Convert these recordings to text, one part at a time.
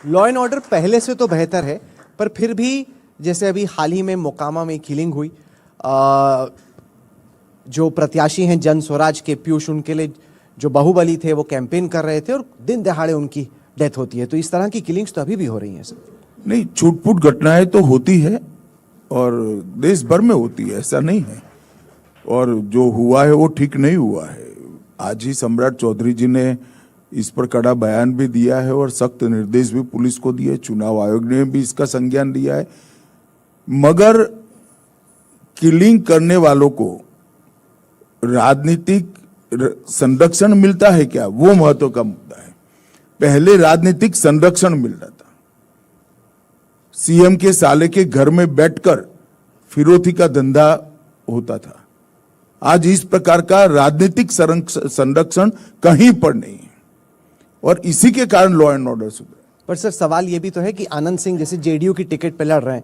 Law and order पहले से तो बेहतर है, पर फिर भी जैसे अभी हाल ही में मोकामा में किलिंग हुई, जो प्रत्याशी हैं जन स्वराज के पीयूष, उनके लिए जो बाहुबली थे वो कैंपेन कर रहे थे और दिन दहाड़े उनकी डेथ होती है। तो इस तरह की किलिंग्स तो अभी भी हो रही हैं सर। नहीं, छूटपूट घटनाएं तो होती है और देश भर में होती है, ऐसा नहीं है। और जो हुआ है वो ठीक नहीं हुआ है। आज ही सम्राट चौधरी जी ने इस पर कड़ा बयान भी दिया है और सख्त निर्देश भी पुलिस को दिए, चुनाव आयोग ने भी इसका संज्ञान लिया है। मगर किलिंग करने वालों को राजनीतिक संरक्षण मिलता है क्या, वो महत्व का मुद्दा है। पहले राजनीतिक संरक्षण मिल रहा था, सीएम के साले के घर में बैठकर फिरौती का धंधा होता था। आज इस प्रकार का राजनीतिक संरक्षण कहीं पर नहीं है और इसी के कारण लॉ एंड ऑर्डर सुधरा। पर सर सवाल ये भी तो है कि आनंद सिंह जैसे जेडीयू की टिकट पे लड़ रहे हैं,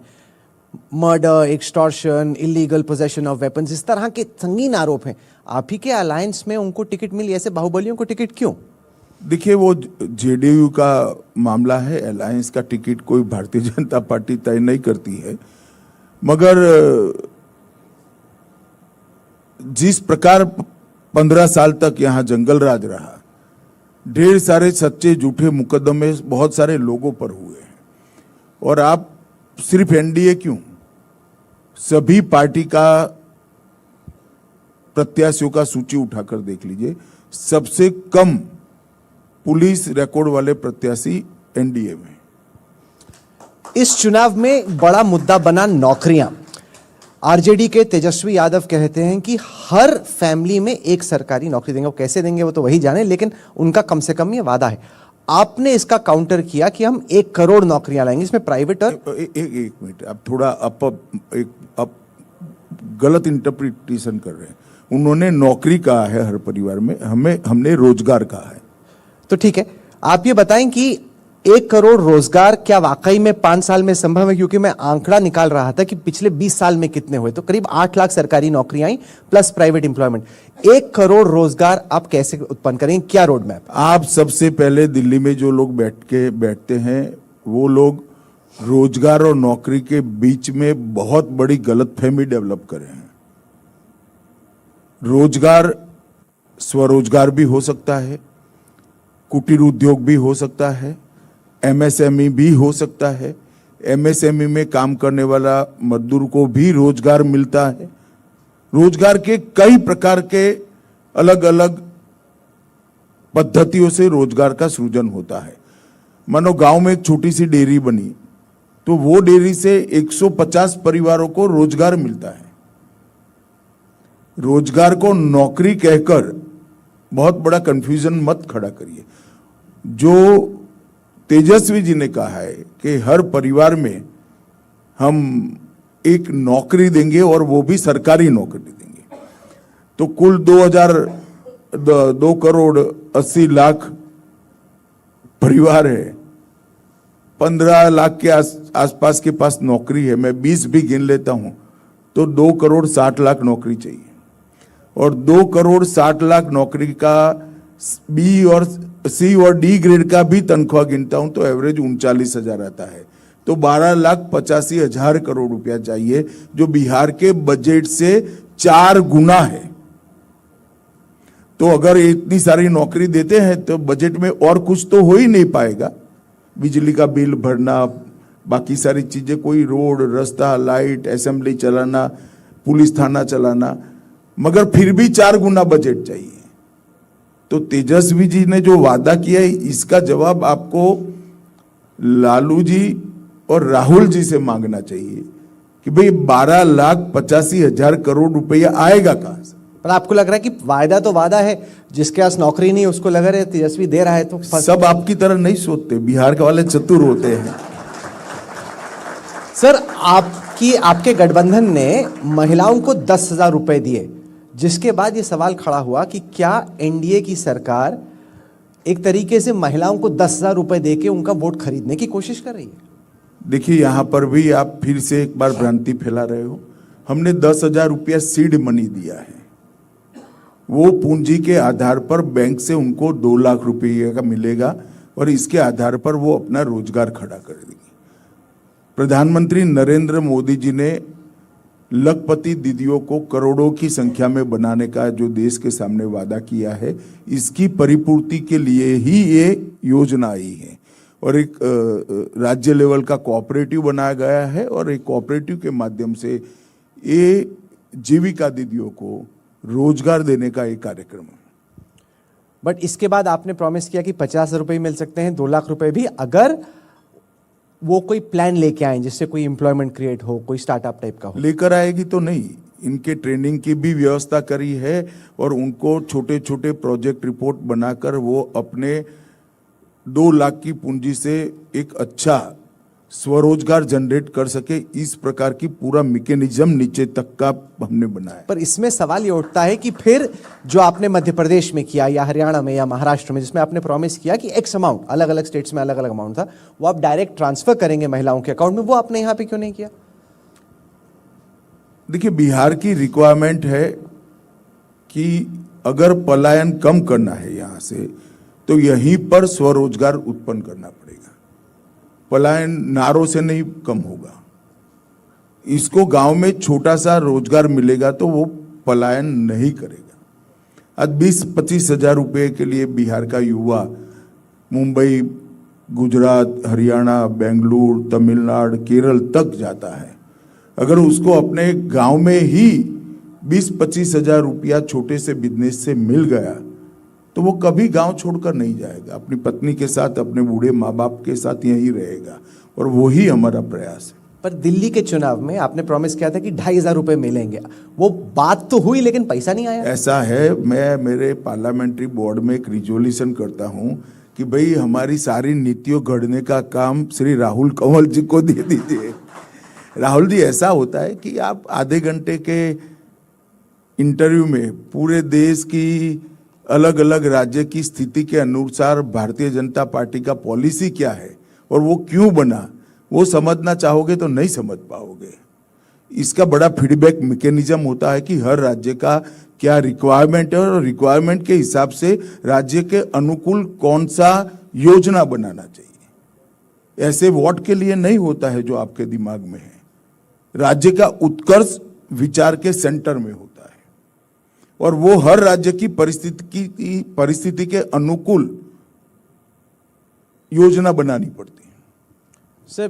murder, extortion, illegal possession of weapons, इस तरह के संगीन आरोप हैं। आप ही के अलायंस में उनको टिकट मिली, ऐसे बाहुबलियों को टिकट क्यों? देखिए, वो जेडीयू का मामला है, अलायंस का टिकट कोई भारतीय जनता पार्टी तय नहीं करती है। मगर जिस प्रकार 15 साल तक यहाँ जंगल राज रहा, ढेर सारे सच्चे झूठे मुकदमे बहुत सारे लोगों पर हुए हैं। और आप सिर्फ एनडीए क्यों, सभी पार्टी का प्रत्याशियों का सूची उठाकर देख लीजिए, सबसे कम पुलिस रिकॉर्ड वाले प्रत्याशी एनडीए में। इस चुनाव में बड़ा मुद्दा बना नौकरियां। आरजेडी के तेजस्वी यादव कहते हैं कि हर फैमिली में एक सरकारी नौकरी देंगे। वो कैसे देंगे वो तो वही जाने, लेकिन उनका कम से कम ये वादा है। आपने इसका काउंटर किया कि हम 1 करोड़ नौकरियां लाएंगे, इसमें प्राइवेट और एक मिनट, आप थोड़ा आप गलत इंटरप्रिटेशन कर रहे हैं। उन्होंने नौकरी कहा है हर परिवार में, हमने रोजगार कहा है। तो ठीक है, आप ये बताएं कि 1 करोड़ रोजगार क्या वाकई में 5 साल में संभव है? क्योंकि मैं आंकड़ा निकाल रहा था कि पिछले 20 साल में कितने हुए, तो करीब 8 लाख सरकारी नौकरियां आई प्लस प्राइवेट एम्प्लॉयमेंट। 1 करोड़ रोजगार आप कैसे उत्पन्न करेंगे, क्या रोड मैप? आप सबसे पहले दिल्ली में जो लोग बैठते हैं वो लोग रोजगार और नौकरी के बीच में बहुत बड़ी गलतफहमी डेवलप कर रहे हैं। रोजगार स्वरोजगार भी हो सकता है, कुटीर उद्योग भी हो सकता है, एमएसएमई भी हो सकता है। एमएसएमई में काम करने वाला मजदूर को भी रोजगार मिलता है। रोजगार के कई प्रकार के अलग अलग पद्धतियों से रोजगार का सृजन होता है। मानो गांव में एक छोटी सी डेयरी बनी तो वो डेयरी से 150 परिवारों को रोजगार मिलता है। रोजगार को नौकरी कहकर बहुत बड़ा कंफ्यूजन मत खड़ा करिए। जो तेजस्वी जी ने कहा है कि हर परिवार में हम एक नौकरी देंगे और वो भी सरकारी नौकरी देंगे, तो कुल 2 करोड़ 80 लाख परिवार है, 15 लाख के आसपास के पास नौकरी है। मैं 20 भी गिन लेता हूं तो 2 करोड़ 60 लाख नौकरी चाहिए। और 2 करोड़ 60 लाख नौकरी का बी और सी और डी ग्रेड का भी तनख्वाह गिनता हूं तो एवरेज 39,000 आता है। तो 12,85,000 करोड़ रुपया चाहिए, जो बिहार के बजट से 4 गुना है। तो अगर इतनी सारी नौकरी देते हैं तो बजट में और कुछ तो हो ही नहीं पाएगा। बिजली का बिल भरना, बाकी सारी चीजें, कोई रोड, रास्ता, लाइट, असेंबली चलाना, पुलिस थाना चलाना, मगर फिर भी 4 गुना बजट चाहिए। तो तेजस्वी जी ने जो वादा किया है, इसका जवाब आपको लालू जी और राहुल जी से मांगना चाहिए कि भाई 12,85,000 करोड़ रुपया आएगा कहां से? पर आपको लग रहा है कि वायदा तो वादा है, जिसके पास नौकरी नहीं उसको लग रहा है तेजस्वी दे रहा है, तो सब आपकी तरह नहीं सोचते, बिहार के वाले चतुर होते हैं। सर, आपके गठबंधन ने महिलाओं को 10,000 रुपए दिए, जिसके बाद ये सवाल खड़ा हुआ कि क्या एनडीए की सरकार एक तरीके से महिलाओं को 10,000 रुपए देके उनका वोट खरीदने की कोशिश कर रही है? देखिए, यहां पर भी आप फिर से एक बार भ्रांति फैला रहे हो। हमने 10,000 रुपया सीड मनी दिया है। वो पूंजी के आधार पर बैंक से उनको 2 लाख रुपये का मिलेगा। और इसके आधार पर वो अपना रोजगार खड़ा कर देंगे। प्रधानमंत्री नरेंद्र मोदी जी ने लखपति दीदियों को करोड़ों की संख्या में बनाने का जो देश के सामने वादा किया है, इसकी परिपूर्ति के लिए ही ये योजना आई है। और एक राज्य लेवल का कोऑपरेटिव बनाया गया है और एक कोऑपरेटिव के माध्यम से ये जीविका दीदियों को रोजगार देने का एक कार्यक्रम है। बट इसके बाद आपने प्रॉमिस किया कि 50 रुपए मिल सकते हैं, 2 लाख रुपए भी, अगर वो कोई प्लान लेके आए जिससे कोई एम्प्लॉयमेंट क्रिएट हो, कोई स्टार्टअप टाइप का हो। लेकर आएगी तो नहीं, इनके ट्रेनिंग की भी व्यवस्था करी है और उनको छोटे छोटे प्रोजेक्ट रिपोर्ट बनाकर वो अपने 2 लाख की पूंजी से एक अच्छा स्वरोजगार जनरेट कर सके, इस प्रकार की पूरा मैकेनिज्म नीचे तक का हमने बनाया। पर इसमें सवाल ये उठता है कि फिर जो आपने मध्य प्रदेश में किया या हरियाणा में या महाराष्ट्र में, जिसमें आपने प्रॉमिस किया कि एक्स अमाउंट, अलग अलग स्टेट्स में अलग अलग अमाउंट था, वो आप डायरेक्ट ट्रांसफर करेंगे महिलाओं के अकाउंट में, वो आपने यहां पे क्यों नहीं किया? देखिए, बिहार की रिक्वायरमेंट है कि अगर पलायन कम करना है यहां से, तो यहीं पर स्वरोजगार उत्पन्न करना पड़ेगा। पलायन नारों से नहीं कम होगा। इसको गांव में छोटा सा रोजगार मिलेगा तो वो पलायन नहीं करेगा। आज 20-25 हजार रुपए के लिए बिहार का युवा मुंबई, गुजरात, हरियाणा, बेंगलुरु, तमिलनाडु, केरल तक जाता है। अगर उसको अपने गांव में ही 20-25 हजार रुपया छोटे से बिजनेस से मिल गया तो वो कभी गांव छोड़कर नहीं जाएगा। अपनी पत्नी के साथ, अपने बूढ़े माँ बाप के साथ यहीं रहेगा और वही हमारा प्रयास है। पर दिल्ली के चुनाव में आपने प्रॉमिस किया था कि 2,500 रुपए मिलेंगे, वो बात तो हुई लेकिन पैसा नहीं आया। ऐसा है, मैं मेरे पार्लियामेंट्री बोर्ड में एक रिजोल्यूशन करता हूं कि भाई हमारी सारी नीतियों गढ़ने का काम श्री राहुल कंवल जी को दे दीजिए। राहुल जी, ऐसा होता है कि आप आधे घंटे के इंटरव्यू में पूरे देश की अलग अलग राज्य की स्थिति के अनुसार भारतीय जनता पार्टी का पॉलिसी क्या है और वो क्यों बना, वो समझना चाहोगे तो नहीं समझ पाओगे। इसका बड़ा फीडबैक मैकेनिज्म होता है कि हर राज्य का क्या रिक्वायरमेंट है और रिक्वायरमेंट के हिसाब से राज्य के अनुकूल कौन सा योजना बनाना चाहिए। ऐसे वोट के लिए नहीं होता है जो आपके दिमाग में है। राज्य का उत्कर्ष विचार के सेंटर में होता है और वो हर राज्य की परिस्थिति के अनुकूल योजना बनानी पड़ती है। सर,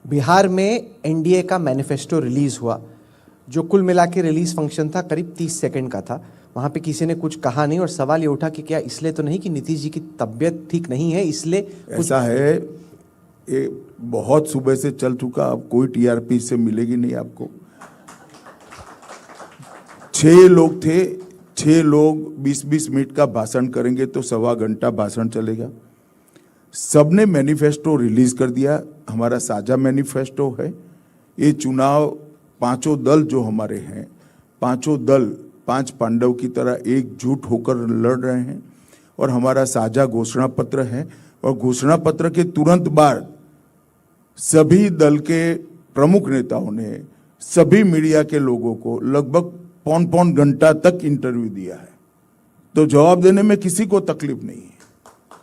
बिहार में एनडीए का मैनिफेस्टो रिलीज हुआ, जो कुल मिला के रिलीज फंक्शन था करीब 30 सेकंड का था। वहां पे किसी ने कुछ कहा नहीं और सवाल ये उठा कि क्या इसलिए तो नहीं कि नीतीश जी की तबीयत ठीक नहीं है, इसलिए ऐसा है, ये बहुत सुबह से चल चुका, अब कोई टीआरपी से मिलेगी नहीं आपको। 6 लोग थे, 6 लोग 20-20 मिनट का भाषण करेंगे तो 1.25 घंटा भाषण चलेगा। सबने मैनिफेस्टो रिलीज कर दिया, हमारा साझा मैनिफेस्टो है। ये चुनाव पांचों दल जो हमारे हैं, पांचों दल 5 पांडव की तरह एकजुट होकर लड़ रहे हैं और हमारा साझा घोषणा पत्र है। और घोषणा पत्र के तुरंत बाद सभी दल के प्रमुख नेताओं ने सभी मीडिया के लोगों को लगभग 5-5 घंटा तक इंटरव्यू दिया है, तो जवाब देने में किसी को तकलीफ नहीं है।